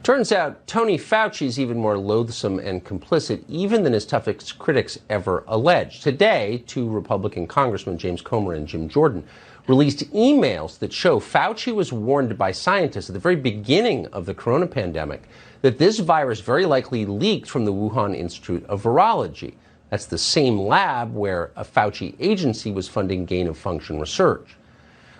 Turns out Tony Fauci is even more loathsome and complicit even than his toughest critics ever alleged. Today, two Republican congressmen, James Comer and Jim Jordan, released emails that show Fauci was warned by scientists at the very beginning of the corona pandemic that this virus very likely leaked from the Wuhan Institute of Virology. That's the same lab where a Fauci agency was funding gain-of-function research.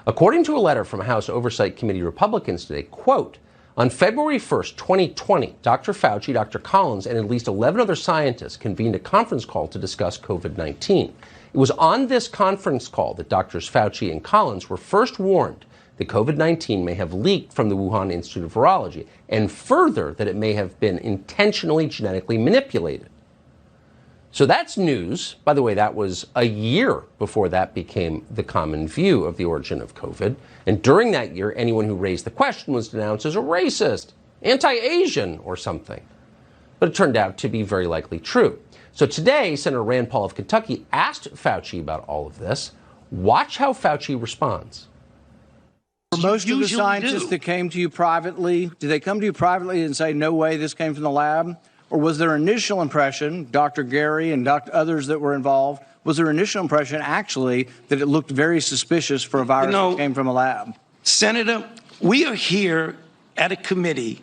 According to a letter from House Oversight Committee Republicans today, quote, on February 1st, 2020, Dr. Fauci, Dr. Collins, and at least 11 other scientists convened a conference call to discuss COVID-19. It was on this conference call that Drs. Fauci and Collins were first warned that COVID-19 may have leaked from the Wuhan Institute of Virology, and further, that it may have been intentionally genetically manipulated. So that's news. By the way, that was a year before that became the common view of the origin of COVID. And during that year, anyone who raised the question was denounced as a racist, anti-Asian, or something. But it turned out to be very likely true. So today, Senator Rand Paul of Kentucky asked Fauci about all of this. Watch how Fauci responds. For most of the scientists that came to you privately, did they come to you privately and say, no way, this came from the lab? Or was their initial impression, Dr. Gary and others that were involved, was their initial impression actually that it looked very suspicious for a virus that came from a lab? Senator, we are here at a committee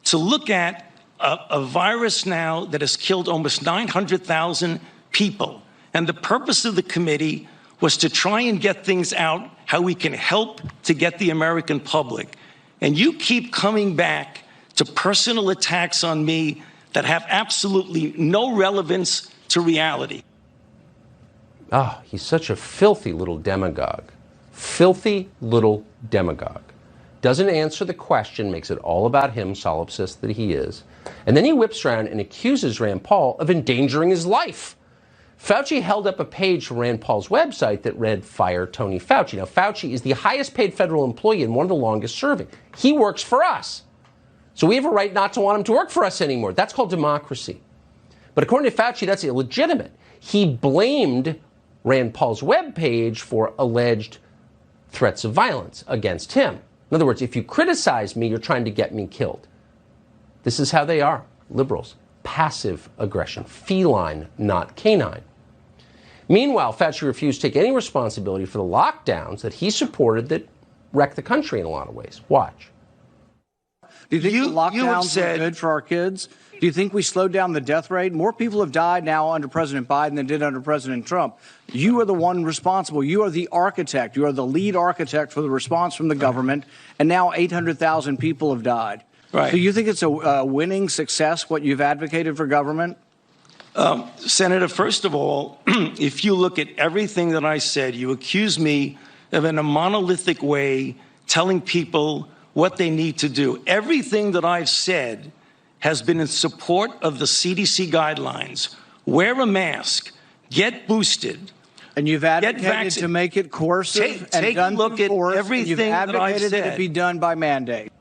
to look at a virus now that has killed almost 900,000 people. And the purpose of the committee was to try and get things out, how we can help to get the American public. And you keep coming back to personal attacks on me that have absolutely no relevance to reality. Ah, he's such a filthy little demagogue. Filthy little demagogue. Doesn't answer the question, makes it all about him, solipsist that he is. And then he whips around and accuses Rand Paul of endangering his life. Fauci held up a page from Rand Paul's website that read, "Fire Tony Fauci." Now, Fauci is the highest paid federal employee and one of the longest serving. He works for us. So we have a right not to want him to work for us anymore. That's called democracy. But according to Fauci, that's illegitimate. He blamed Rand Paul's webpage for alleged threats of violence against him. In other words, if you criticize me, you're trying to get me killed. This is how they are, liberals. Passive aggression, feline, not canine. Meanwhile, Fauci refused to take any responsibility for the lockdowns that he supported that wrecked the country in a lot of ways. Watch. Do you think the lockdowns are good for our kids? Do you think we slowed down the death rate? More people have died now under President Biden than did under President Trump. You are the one responsible. You are the architect. You are the lead architect for the response from the government. And now 800,000 people have died. Right. Do you think it's a winning success, what you've advocated for government? Senator, first of all, if you look at everything that I said, you accuse me of in a monolithic way telling people what they need to do. Everything that I've said has been in support of the CDC guidelines. Wear a mask, get boosted. And you've advocated to make it coercive take done a look through at force, everything and you've that I've advocated that said. it be done by mandate.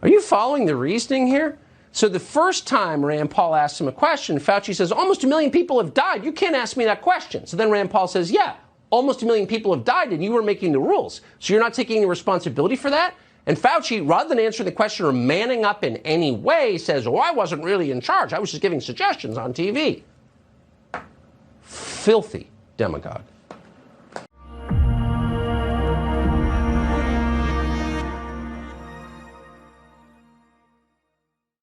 Are you following the reasoning here? So the first time Rand Paul asks him a question, Fauci says, almost 1 million people have died. You can't ask me that question. So then Rand Paul says, yeah, almost 1 million people have died and you were making the rules. So you're not taking any responsibility for that? And Fauci, rather than answering the question or manning up in any way, says, oh, I wasn't really in charge. I was just giving suggestions on TV. Filthy demagogue.